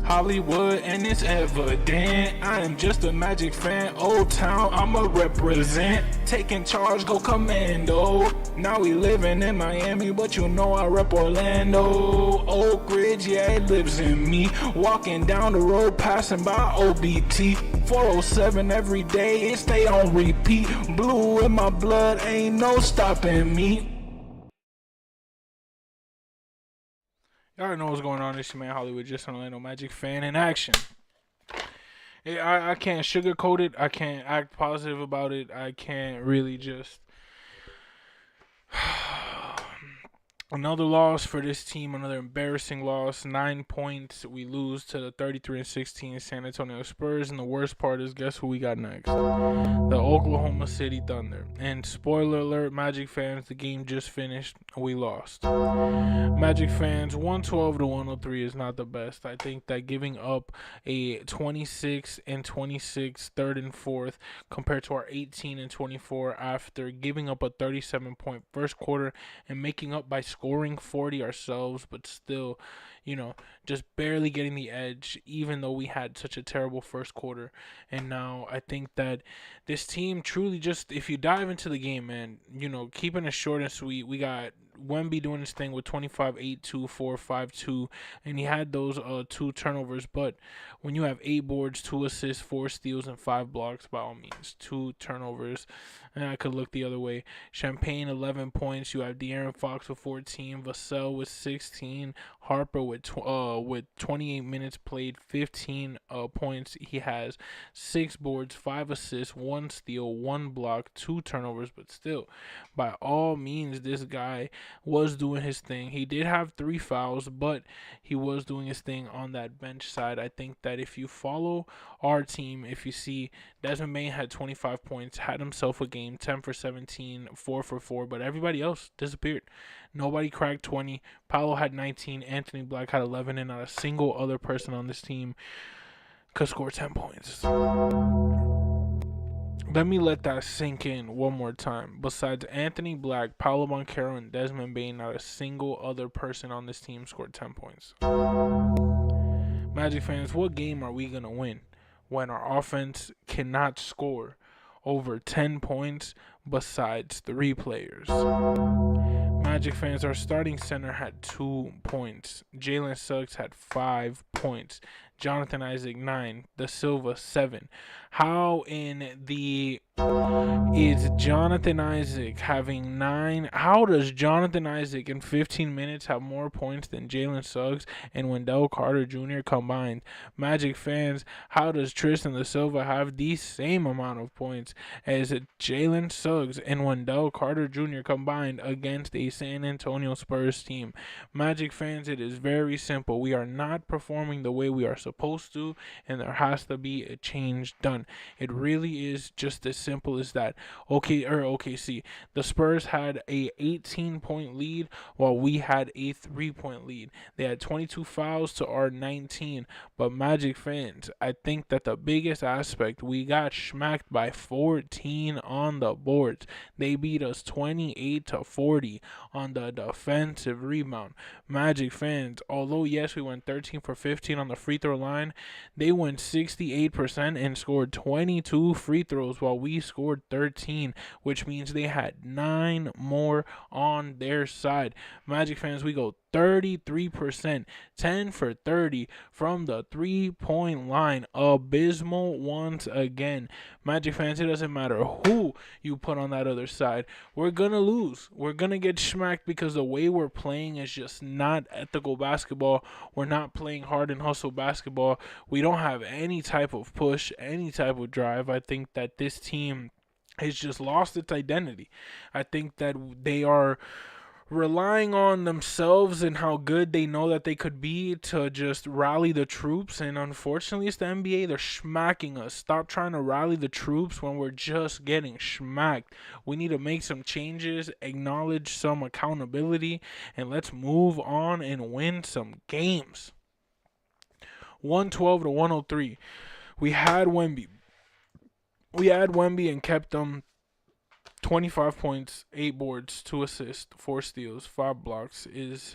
Hollywood and it's evident. I am just a Magic fan, Old Town, I'ma represent. Taking charge, go commando. Now we living in Miami, but you know I rep Orlando. Oak Ridge, yeah, it lives in me. Walking down the road, passing by OBT. 407 every day, it stay on repeat. Blue in my blood, ain't no stopping me. Y'all already know what's going on. This your man Hollywood, just an Orlando Magic fan in action. I can't sugarcoat it. I can't act positive about it. I can't really just another loss for this team, another embarrassing loss. 9 points. We lose to the 33-16 San Antonio Spurs. And the worst part is, guess who we got next? The Oklahoma City Thunder. And spoiler alert, Magic fans, the game just finished. We lost. Magic fans, 112-103 is not the best. I think that giving up a 26-26 third and fourth compared to our 18-24 after giving up a 37-point first quarter and making up by scoring 40 ourselves, but still, just barely getting the edge, even though we had such a terrible first quarter. And now I think that this team truly just, if you dive into the game, man, keeping it short and sweet, we got Wemby doing his thing with 25, 8, 2, 4, 5, 2, and he had those 2 turnovers. But when you have 8 boards, 2 assists, 4 steals, and 5 blocks, by all means, 2 turnovers, and I could look the other way. Champagne 11 points. You have De'Aaron Fox with 14, Vassell with 16, Harper with 28 minutes played, 15 points. He has 6 boards, 5 assists, 1 steal, 1 block, 2 turnovers. But still, by all means, this guy was doing his thing. He did have 3 fouls, but he was doing his thing on that bench side. I think that if you follow our team, if you see Desmond Bane had 25 points, had himself a game, 10 for 17, 4 for 4, but everybody else disappeared. Nobody cracked 20. Paolo had 19, Anthony Black had 11, and not a single other person on this team could score 10 points. Let me let that sink in one more time. Besides Anthony Black, Paolo Banchero, and Desmond Bane, not a single other person on this team scored 10 points. Magic fans, what game are we going to win when our offense cannot score over 10 points besides 3 players? Magic fans, our starting center had 2 points. Jalen Suggs had 5 points. Jonathan Isaac 9, Da Silva 7. How in the is Jonathan Isaac having 9? How does Jonathan Isaac in 15 minutes have more points than Jalen Suggs and Wendell Carter Jr. combined? Magic fans, how does Tristan Da Silva have the same amount of points as Jalen Suggs and Wendell Carter Jr. combined against a San Antonio Spurs team? Magic fans, it is very simple. We are not performing the way we are supposed to, and there has to be a change done. It really is just as simple as that. OKC, the Spurs had a 18-point lead while we had a 3-point lead. They had 22 fouls to our 19, but Magic fans, I think that the biggest aspect, we got smacked by 14 on the boards. They beat us 28-40 on the defensive rebound. Magic fans, although yes, we went 13 for 15 on the free throw line, they went 68% and scored 22 free throws while we scored 13, which means they had 9 more on their side. Magic fans, we go 33%, 10 for 30 from the 3-point line. Abysmal once again. Magic fans, it doesn't matter who you put on that other side. We're going to lose. We're going to get smacked because the way we're playing is just not ethical basketball. We're not playing hard and hustle basketball. We don't have any type of push, any type of drive. I think that this team has just lost its identity. I think that they are relying on themselves and how good they know that they could be to just rally the troops, and unfortunately it's the NBA. They're smacking us. Stop trying to rally the troops when we're just getting smacked. We need to make some changes, acknowledge some accountability, and let's move on and win some games. 112-103. We had Wemby and kept them 25 points, 8 boards, 2 assists, 4 steals, 5 blocks is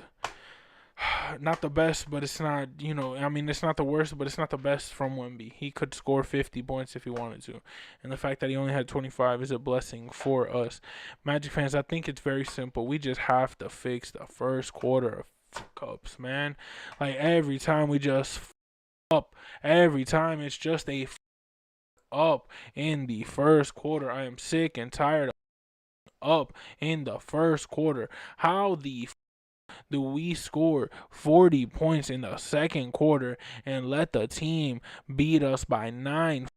not the best, but it's not, I mean, it's not the worst, but it's not the best from Wemby. He could score 50 points if he wanted to. And the fact that he only had 25 is a blessing for us. Magic fans, I think it's very simple. We just have to fix the first quarter of cups, man. Like, every time we just up, every time it's just a up in the first quarter. I am sick and tired of up in the first quarter. How the do we score 40 points in the second quarter and let the team beat us by 9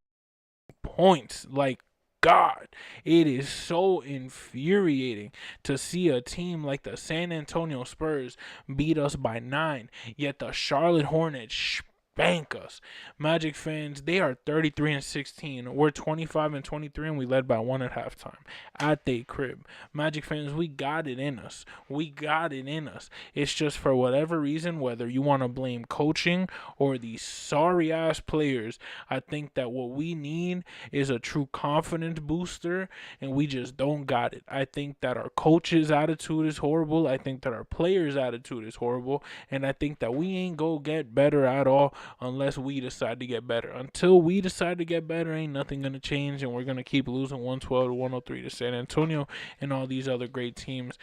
points? Like, God, it is so infuriating to see a team like the San Antonio Spurs beat us by 9, yet the Charlotte Hornets spank us. Magic fans, they are 33-16. We're 25-23, and we led by 1 at halftime at they crib. Magic fans, we got it in us. We got it in us. It's just for whatever reason, whether you want to blame coaching or these sorry ass players, I think that what we need is a true confidence booster, and we just don't got it. I think that our coach's attitude is horrible. I think that our players' attitude is horrible, and I think that we ain't go get better at all unless we decide to get better. Until we decide to get better, ain't nothing going to change, and we're going to keep losing 112-103 to San Antonio and all these other great teams.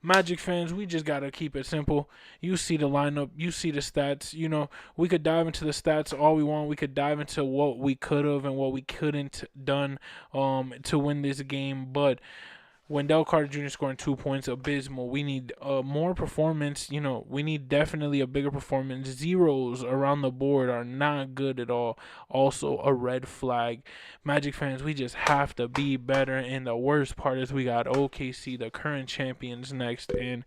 Magic fans, we just got to keep it simple. You see the lineup, you see the stats. We could dive into the stats all we want. We could dive into what we could have and what we couldn't done to win this game, but Wendell Carter Jr. scoring 2 points, abysmal. We need more performance. We need definitely a bigger performance. Zeros around the board are not good at all. Also, a red flag. Magic fans, we just have to be better. And the worst part is we got OKC, the current champions, next. And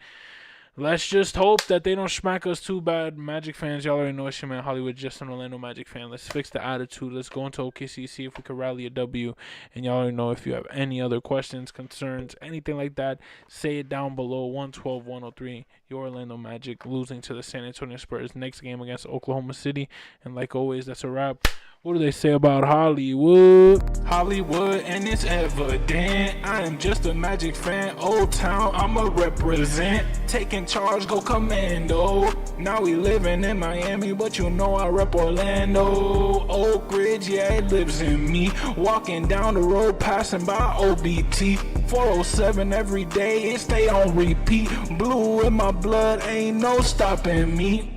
let's just hope that they don't smack us too bad. Magic fans, y'all already know it's your man Hollywood, just an Orlando Magic fan. Let's fix the attitude. Let's go into OKC, see if we can rally a W. And y'all already know, if you have any other questions, concerns, anything like that, say it down below. 112-103. Your Orlando Magic losing to the San Antonio Spurs next game against Oklahoma City. And like always, that's a wrap. What do they say about Hollywood? Hollywood, and it's evident. I am just a Magic fan. Old Town, I'ma represent. Taking charge, go commando. Now we living in Miami, but I rep Orlando. Oak Ridge, yeah, it lives in me. Walking down the road, passing by OBT. 407 every day, it stay on repeat. Blue in my blood, ain't no stopping me.